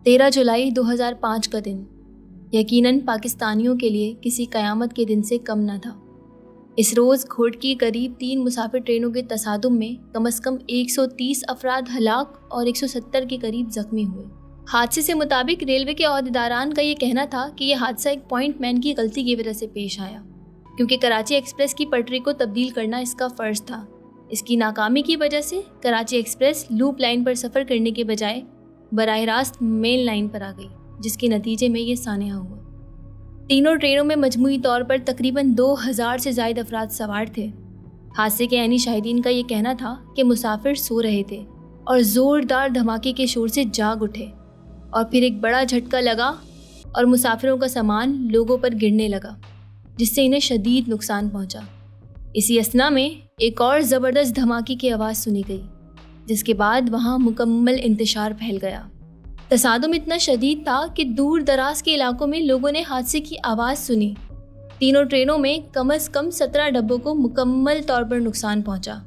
13 जुलाई 2005 का दिन यकीनन पाकिस्तानियों के लिए किसी क़यामत के दिन से कम न था। इस रोज़ घोटकी करीब 3 मुसाफिर ट्रेनों के तसादुम में कम से कम 130 अफराद हलाक और 170 के करीब जख्मी हुए। हादसे से मुताबिक रेलवे के अहदेदारान का ये कहना था कि यह हादसा एक पॉइंट मैन की गलती की वजह से पेश आया, क्योंकि कराची एक्सप्रेस की पटरी को तब्दील करना इसका फ़र्ज था। इसकी नाकामी की वजह से कराची एक्सप्रेस लूप लाइन पर सफ़र करने के बजाय बराह रास्त मेन लाइन पर आ गई, जिसके नतीजे में ये सानिया हुआ। तीनों ट्रेनों में मजमूई तौर पर तकरीबन 2000 से ज़ायद अफराद सवार थे। हादसे के ऐनी शाहिदीन का ये कहना था कि मुसाफिर सो रहे थे और ज़ोरदार धमाके के शोर से जाग उठे और फिर एक बड़ा झटका लगा और मुसाफिरों का सामान लोगों पर गिरने लगा, जिससे इन्हें शदीद नुकसान पहुंचा। इसी असना में एक और ज़बरदस्त धमाके की आवाज़ सुनी गई, जिसके बाद वहाँ मुकम्मल इंतशार फैल गया। तसादुम इतना शदीद था कि दूर दराज के इलाकों में लोगों ने हादसे की आवाज़ सुनी। तीनों ट्रेनों में कम से कम 17 डब्बों को मुकम्मल तौर पर नुकसान पहुंचा।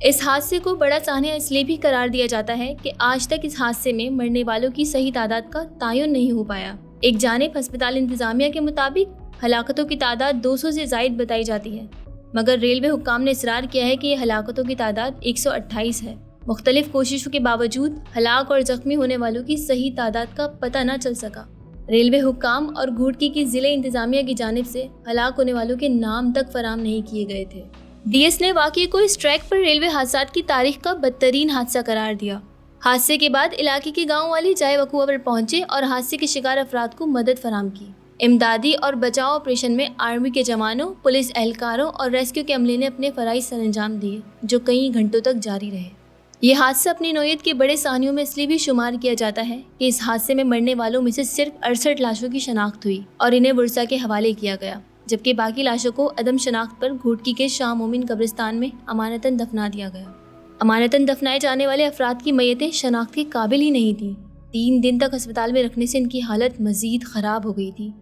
इस हादसे को बड़ा सानिया इसलिए भी करार दिया जाता है कि आज तक इस हादसे में मरने वालों की सही तादाद का तायुन नहीं हो पाया। एक जानिब हस्पताल इंतज़ामिया के मुताबिक हलाकतों की तादाद 200 से ज़ायद बताई जाती है, मगर रेलवे हुक्काम ने इसरार किया है कि यह हलाकतों की तादाद 128 है। मुख्तलिफ कोशिशों के बावजूद हलाक और ज़ख्मी होने वालों की सही तादाद का पता न चल सका। रेलवे हुक्काम और घोटकी की ज़िले इंतज़ामिया की जानिब से हलाक होने वालों के नाम तक फराम नहीं किए गए थे। DS ने वाक़ये को इस ट्रैक पर रेलवे हादसात की तारीख का बदतरीन हादसा करार दिया। हादसे के बाद इलाके के गाँव वाले जाए वक़ुआ पर पहुँचे और हादसे के शिकार अफराद को मदद फराम की। इमदादी और बचाव ऑपरेशन में आर्मी के जवानों, पुलिस एहलकारों और रेस्क्यू के अमले ने अपने फ़राइज़ सर अंजाम दिए, जो कई घंटों तक जारी रहे। यह हादसा अपनी नौयत के बड़े सानियों में इसलिए भी शुमार किया जाता है कि इस हादसे में मरने वालों में से सिर्फ 68 लाशों की शनाख्त हुई और इन्हें वर्सा के हवाले किया गया, जबकि बाकी लाशों को अदम शनाख्त पर घोटकी के शाह मोमिन कब्रिस्तान में अमानतन दफना दिया गया। अमानतन दफनाए जाने वाले अफराद की मैयतें शनाख्त के काबिल ही नहीं थीं। 3 दिन तक अस्पताल में रखने से इनकी हालत मज़ीद ख़राब हो गई थी,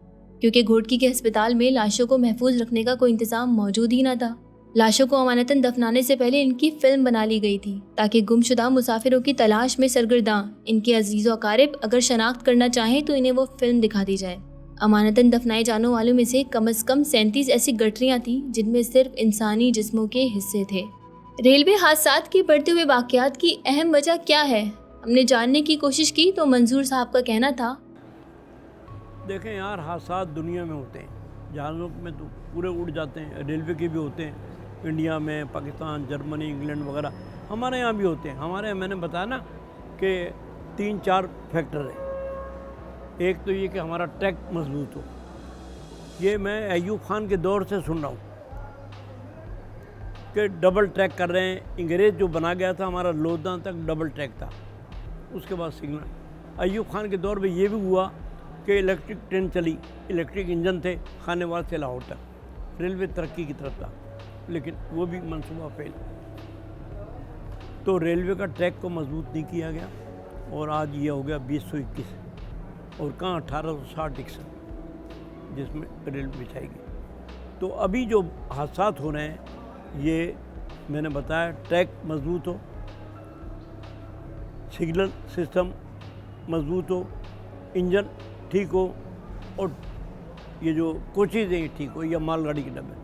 क्योंकि घोटकी के अस्पताल में लाशों को महफूज रखने का कोई इंतज़ाम मौजूद ही न था। लाशों को अमानतन दफनाने से पहले इनकी फ़िल्म बना ली गई थी, ताकि गुमशुदा मुसाफिरों की तलाश में सरगर्दां इनके अजीज़ व अकारिब अगर शनाख्त करना चाहें तो इन्हें वो फ़िल्म दिखा दी जाए। अमानतन दफनाए जाने वालों में से कम 37 ऐसी गठरियाँ थीं जिनमें सिर्फ इंसानी जिस्मों के हिस्से थे। रेलवे हादसात के बढ़ते हुए वाक़यात की अहम वजह क्या है, हमने जानने की कोशिश की तो मंजूर साहब का कहना था, देखें यार, हादसात दुनिया में होते हैं, जहाज़ों में तो पूरे उड़ जाते हैं, रेलवे के भी होते हैं, इंडिया में, पाकिस्तान, जर्मनी, इंग्लैंड वगैरह, हमारे यहाँ भी होते हैं। हमारे यहाँ मैंने बताया ना कि 3-4 फैक्टर हैं। एक तो ये कि हमारा ट्रैक मजबूत हो, ये मैं अयूब खान के दौर से सुन रहा हूँ कि डबल ट्रैक कर रहे हैं। अंग्रेज़ जो बना गया था हमारा लोधा तक डबल ट्रैक था, उसके बाद सिग्नल। अयूब खान के दौर में ये भी हुआ कि इलेक्ट्रिक ट्रेन चली, इलेक्ट्रिक इंजन थे खानेवाल से लाहौर तक, रेलवे तरक्की की तरफ था, लेकिन वो भी मंसूबा फेल। तो रेलवे का ट्रैक को मजबूत नहीं किया गया और आज ये हो गया 2021 और कहाँ 1860 जिसमें रेल बिछाएगी। तो अभी जो हादसात हो रहे हैं, ये मैंने बताया, ट्रैक मजबूत हो, सिग्नल सिस्टम मजबूत हो, इंजन ठीक हो और ये जो कोचेज़ हैं ठीक हो या मालगाड़ी के डब्बे,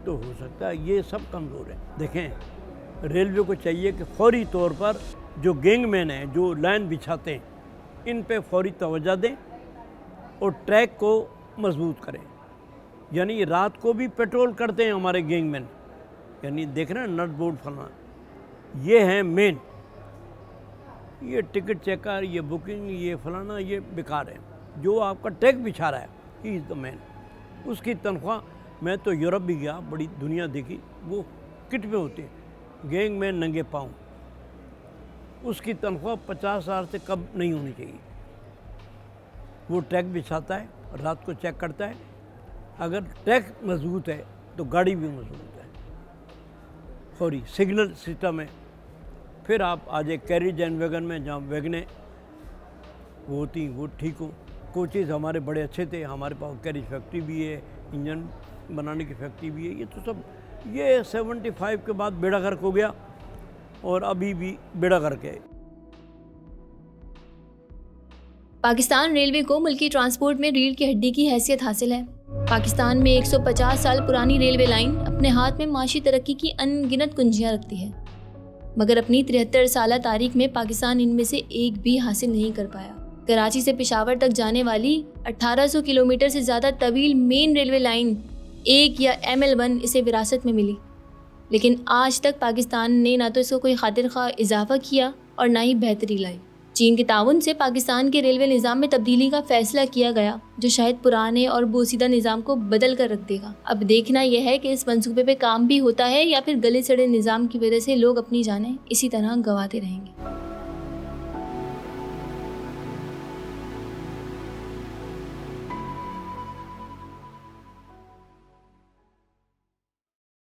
तो हो सकता है ये सब कमज़ोर है। देखें, रेलवे को चाहिए कि फौरी तौर पर जो गैंगमैन हैं, जो लाइन बिछाते हैं, इन पे फौरी तवज्जो दें और ट्रैक को मजबूत करें। यानी रात को भी पेट्रोल करते हैं हमारे गैंगमैन, यानी देख रहे हैं नट बोल्ट फलाना, ये हैं मेन। ये टिकट चेकर, ये बुकिंग, ये फलाना, ये बेकार है। जो आपका ट्रैक बिछा रहा है, ही इज़ द मैन। उसकी तनख्वाह, मैं तो यूरोप भी गया, बड़ी दुनिया देखी, वो किट में होते हैं, गैंगमैन नंगे पाँव, उसकी तनख्वाह 50,000 से कम नहीं होनी चाहिए। वो ट्रैक बिछाता है, रात को चेक करता है, अगर ट्रैक मजबूत है तो गाड़ी भी मजबूत है। फौरी सिग्नल सिस्टम है। फिर आप आ जाए कैरिज एंड वैगन में, जहाँ वैगनें वो होती वो ठीक हो। कोचेज़ हमारे बड़े अच्छे थे, हमारे पास कैरिज फैक्ट्री भी है, इंजन बनाने की फैक्ट्री भी है। ये तो सब, ये 75 के बाद बेड़ा गर्क हो गया और अभी भी बेड़ा गर्क है। پاکستان ریلوے کو ملکی ٹرانسپورٹ میں ریڑھ کی ہڈی کی حیثیت حاصل ہے۔ پاکستان میں 150 سال پرانی ریلوے لائن اپنے ہاتھ میں معاشی ترقی کی ان گنت کنجیاں رکھتی ہے، مگر اپنی 73 سالہ تاریخ میں پاکستان ان میں سے ایک بھی حاصل نہیں کر پایا۔ کراچی سے پشاور تک جانے والی 1800 کلومیٹر سے زیادہ طویل مین ریلوے لائن ایک یا ML1 اسے وراثت میں ملی، لیکن آج تک پاکستان نے نہ تو اس کو کوئی خاطر خواہ اضافہ کیا اور نہ ہی بہتری لائی۔ چین کے تعاون سے پاکستان کے ریلوے نظام میں تبدیلی کا فیصلہ کیا گیا، جو شاید پرانے اور بوسیدہ نظام کو بدل کر رکھ دے گا۔ اب دیکھنا یہ ہے کہ اس منصوبے پہ کام بھی ہوتا ہے یا پھر گلے سڑے نظام کی وجہ سے لوگ اپنی جانیں اسی طرح گنواتے رہیں گے۔